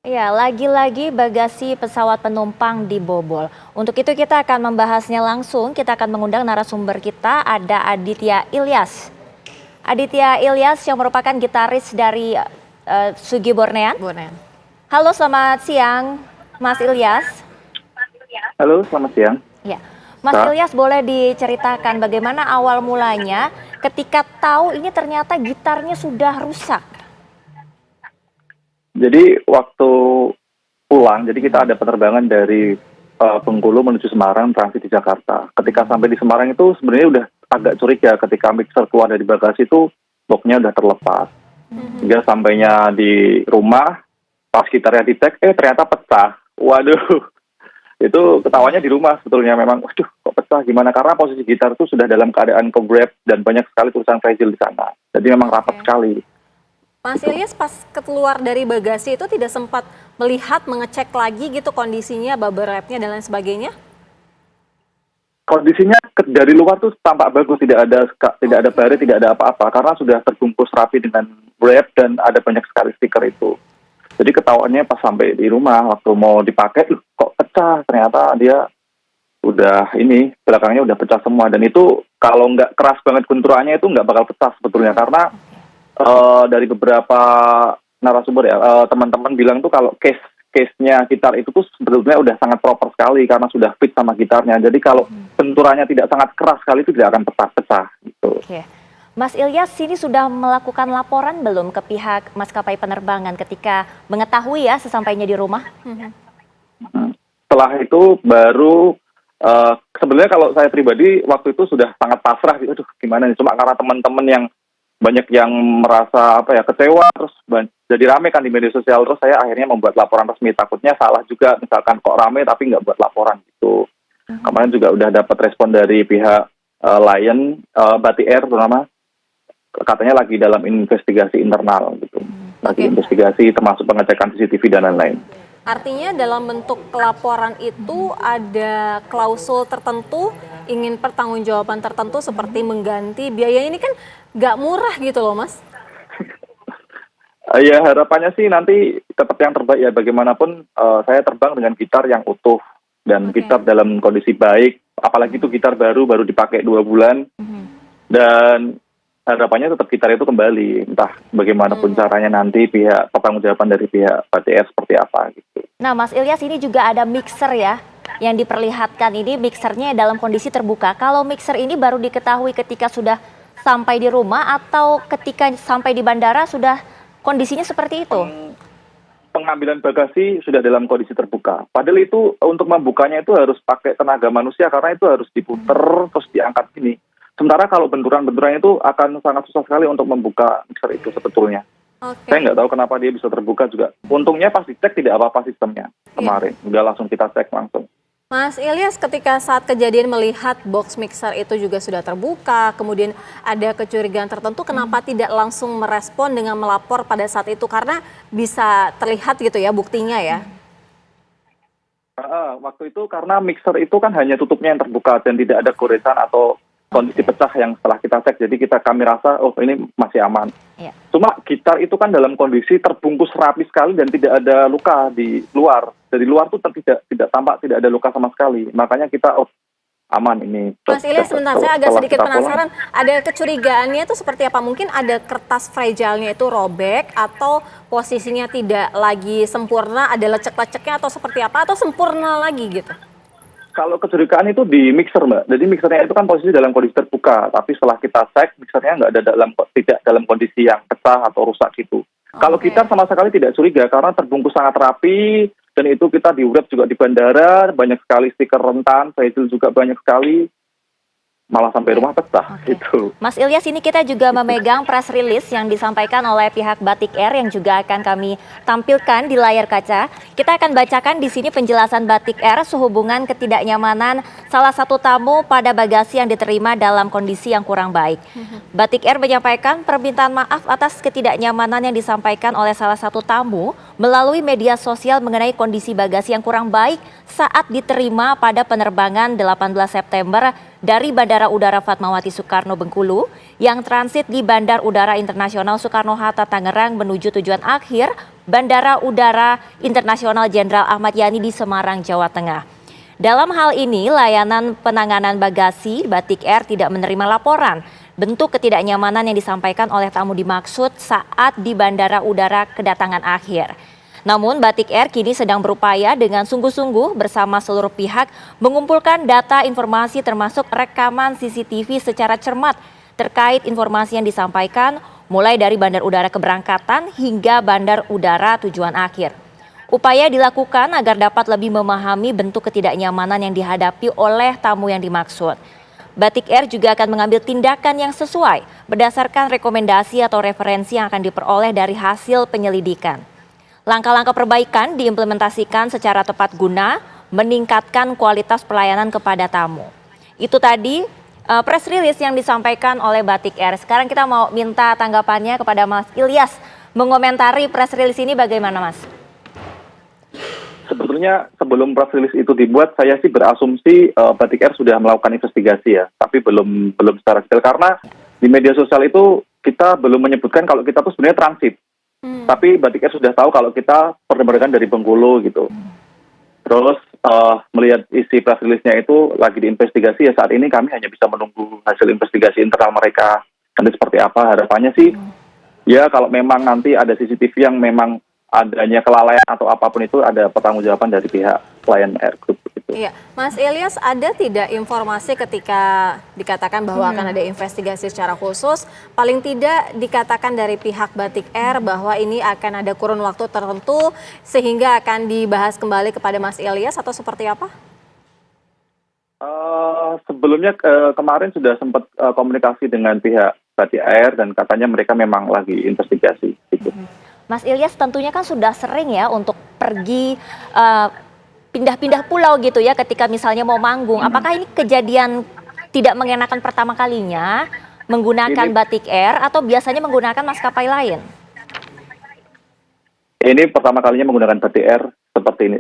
Ya, lagi-lagi bagasi pesawat penumpang dibobol. Untuk itu kita akan membahasnya langsung. Kita akan mengundang narasumber kita, ada Aditya Ilyas. Aditya Ilyas yang merupakan gitaris dari Sugi Bornean. Halo, selamat siang, Mas Ilyas. Halo, selamat siang. Ya, Mas Kak. Ilyas boleh diceritakan bagaimana awal mulanya ketika tahu ini ternyata gitarnya sudah rusak? Jadi waktu pulang, jadi kita ada penerbangan dari Bengkulu menuju Semarang, transit di Jakarta. Ketika sampai di Semarang itu sebenarnya udah agak curiga ketika mixer keluar dari bagasi itu boxnya udah terlepas. Hingga sampainya di rumah, pas gitarnya dicek, ternyata pecah. Waduh, itu ketawanya di rumah sebetulnya memang, waduh kok pecah gimana? Karena posisi gitar itu sudah dalam keadaan ke-grab dan banyak sekali tulisan fragile di sana. Jadi memang rapat sekali. Mas Ilyas pas keluar dari bagasi itu tidak sempat melihat, mengecek lagi gitu kondisinya, bubble wrap-nya dan lain sebagainya? Kondisinya dari luar tuh tampak bagus, tidak ada bare, tidak ada apa-apa karena sudah terbungkus rapi dengan wrap dan ada banyak sekali stiker itu. Jadi ketahuannya pas sampai di rumah waktu mau dipakai, kok pecah, ternyata dia udah belakangnya udah pecah semua dan itu kalau nggak keras banget benturannya itu nggak bakal pecah sebetulnya karena dari beberapa narasumber ya, teman-teman bilang tuh kalau case-nya gitar itu tuh sebetulnya udah sangat proper sekali karena sudah fit sama gitarnya. Jadi kalau benturannya tidak sangat keras sekali itu tidak akan pecah-pecah gitu. Oke. Mas Ilyas ini sudah melakukan laporan belum ke pihak maskapai penerbangan ketika mengetahui ya sesampainya di rumah? Setelah itu baru sebenarnya kalau saya pribadi waktu itu sudah sangat pasrah gitu, aduh gimana nih, cuma karena teman-teman yang banyak yang merasa kecewa terus jadi rame kan di media sosial, terus saya akhirnya membuat laporan resmi, takutnya salah juga misalkan kok rame tapi nggak buat laporan gitu. Kemarin juga udah dapat respon dari pihak Lion, Batik Air terutama, katanya lagi dalam investigasi internal gitu, lagi investigasi termasuk pengecekan CCTV dan lain-lain. Artinya dalam bentuk laporan itu ada klausul tertentu, ingin pertanggungjawaban tertentu seperti mengganti biaya, ini kan nggak murah gitu loh Mas. Ya harapannya sih nanti tetap yang terbaik ya, bagaimanapun saya terbang dengan gitar yang utuh dan gitar dalam kondisi baik, apalagi itu gitar baru dipakai 2 bulan dan harapannya tetap gitar itu kembali, entah bagaimanapun caranya nanti pihak pertanggungjawaban dari pihak BTR seperti apa gitu. Nah Mas Ilyas ini juga ada mixer ya yang diperlihatkan, ini mixernya dalam kondisi terbuka. Kalau mixer ini baru diketahui ketika sudah sampai di rumah atau ketika sampai di bandara sudah kondisinya seperti itu? Pengambilan bagasi sudah dalam kondisi terbuka. Padahal itu untuk membukanya itu harus pakai tenaga manusia karena itu harus diputer terus diangkat gini. Sementara kalau benturan-benturan itu akan sangat susah sekali untuk membuka mixer itu sebetulnya. Saya nggak tahu kenapa dia bisa terbuka juga. Untungnya pas dicek tidak apa-apa sistemnya kemarin. Udah langsung kita cek langsung. Mas Ilyas, ketika saat kejadian melihat box mixer itu juga sudah terbuka, kemudian ada kecurigaan tertentu, kenapa tidak langsung merespon dengan melapor pada saat itu? Karena bisa terlihat gitu ya buktinya ya. Waktu itu karena mixer itu kan hanya tutupnya yang terbuka dan tidak ada goresan atau kondisi pecah yang setelah kita cek, jadi kami rasa ini masih aman. Cuma gitar itu kan dalam kondisi terbungkus rapi sekali dan tidak ada luka di luar. Dari luar tuh tidak tampak, tidak ada luka sama sekali. Makanya kita aman ini. Mas Ilyas, sebentar, saya agak sedikit penasaran. Ada kecurigaannya itu seperti apa? Mungkin ada kertas fragile-nya itu robek atau posisinya tidak lagi sempurna, ada lecek-leceknya atau seperti apa? Atau sempurna lagi gitu? Kalau kecurigaan itu di mixer, Mbak. Jadi mixernya itu kan posisi dalam kondisi terbuka, tapi setelah kita cek mixernya tidak dalam kondisi yang pecah atau rusak gitu. Kalau gitar sama sekali tidak curiga karena terbungkus sangat rapi dan itu kita di wrap juga di bandara, banyak sekali stiker rentan, fragile juga banyak sekali. Malah sampai rumah pecah gitu. Mas Ilyas, ini kita juga memegang press release yang disampaikan oleh pihak Batik Air yang juga akan kami tampilkan di layar kaca. Kita akan bacakan di sini penjelasan Batik Air sehubungan ketidaknyamanan salah satu tamu pada bagasi yang diterima dalam kondisi yang kurang baik. Batik Air menyampaikan permintaan maaf atas ketidaknyamanan yang disampaikan oleh salah satu tamu melalui media sosial mengenai kondisi bagasi yang kurang baik saat diterima pada penerbangan 18 September dari Bandara Udara Fatmawati Soekarno Bengkulu yang transit di Bandar Udara Internasional Soekarno-Hatta Tangerang menuju tujuan akhir Bandara Udara Internasional Jenderal Ahmad Yani di Semarang, Jawa Tengah. Dalam hal ini, layanan penanganan bagasi Batik Air tidak menerima laporan bentuk ketidaknyamanan yang disampaikan oleh tamu dimaksud saat di Bandara Udara kedatangan akhir. Namun Batik Air kini sedang berupaya dengan sungguh-sungguh bersama seluruh pihak mengumpulkan data informasi termasuk rekaman CCTV secara cermat terkait informasi yang disampaikan mulai dari bandar udara keberangkatan hingga bandar udara tujuan akhir. Upaya dilakukan agar dapat lebih memahami bentuk ketidaknyamanan yang dihadapi oleh tamu yang dimaksud. Batik Air juga akan mengambil tindakan yang sesuai berdasarkan rekomendasi atau referensi yang akan diperoleh dari hasil penyelidikan. Langkah-langkah perbaikan diimplementasikan secara tepat guna meningkatkan kualitas pelayanan kepada tamu. Itu tadi press release yang disampaikan oleh Batik Air. Sekarang kita mau minta tanggapannya kepada Mas Ilyas mengomentari press release ini bagaimana, Mas? Sebetulnya sebelum press release itu dibuat, saya sih berasumsi Batik Air sudah melakukan investigasi ya, tapi belum secara detail karena di media sosial itu kita belum menyebutkan kalau kita tuh sebenarnya transit. Tapi Batik Air sudah tahu kalau kita penerbangan dari Bengkulu gitu. Terus melihat isi press release-nya itu lagi diinvestigasi ya, saat ini kami hanya bisa menunggu hasil investigasi internal mereka nanti seperti apa. Harapannya sih ya kalau memang nanti ada CCTV yang memang adanya kelalaian atau apapun itu ada pertanggungjawaban dari pihak Lion Air Group gitu. Iya, Mas Ilyas, ada tidak informasi ketika dikatakan bahwa akan ada investigasi secara khusus, paling tidak dikatakan dari pihak Batik Air bahwa ini akan ada kurun waktu tertentu sehingga akan dibahas kembali kepada Mas Ilyas atau seperti apa? Sebelumnya kemarin sudah sempat komunikasi dengan pihak Batik Air dan katanya mereka memang lagi investigasi gitu. Mas Ilyas tentunya kan sudah sering ya untuk pergi pindah-pindah pulau gitu ya ketika misalnya mau manggung. Apakah ini kejadian tidak mengenakan pertama kalinya menggunakan Batik Air atau biasanya menggunakan maskapai lain? Ini pertama kalinya menggunakan Batik Air seperti ini.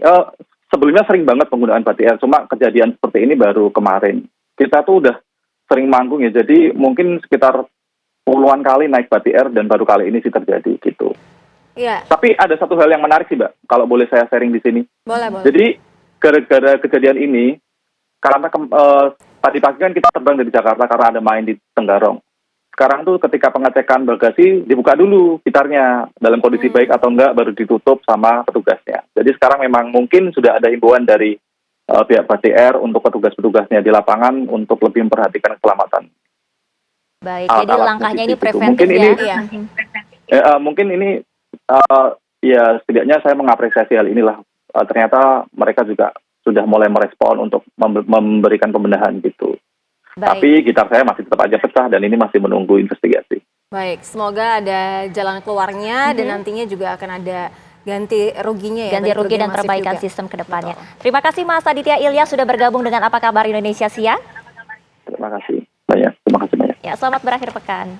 Sebelumnya sering banget penggunaan Batik Air, cuma kejadian seperti ini baru kemarin. Kita tuh udah sering manggung ya, jadi mungkin sekitar puluhan kali naik Batik Air dan baru kali ini sih terjadi gitu. Iya. Tapi ada satu hal yang menarik sih, Mbak, kalau boleh saya sharing di sini. Boleh. Jadi gara-gara kejadian ini, karena tadi pagi kan kita terbang dari Jakarta karena ada main di Tenggarong. Sekarang tuh ketika pengecekan bagasi dibuka dulu gitarnya dalam kondisi baik atau enggak baru ditutup sama petugasnya. Jadi sekarang memang mungkin sudah ada himbauan dari pihak Batik Air untuk petugas-petugasnya di lapangan untuk lebih memperhatikan keselamatan. Baik, jadi langkahnya ini preventif mungkin ini, ya. mungkin ini ya setidaknya saya mengapresiasi hal inilah. Ternyata mereka juga sudah mulai merespon untuk memberikan pembenahan gitu. Baik. Tapi gitar saya masih tetap aja pecah dan ini masih menunggu investigasi. Baik, semoga ada jalan keluarnya dan nantinya juga akan ada ganti ruginya ya. Ganti rugi dan masif perbaikan juga. sistem ke depannya. Betul. Terima kasih Mas Aditya Ilyas sudah bergabung dengan Apa Kabar Indonesia Siang. Terima kasih banyak. Terima kasih banyak. Ya, selamat berakhir pekan.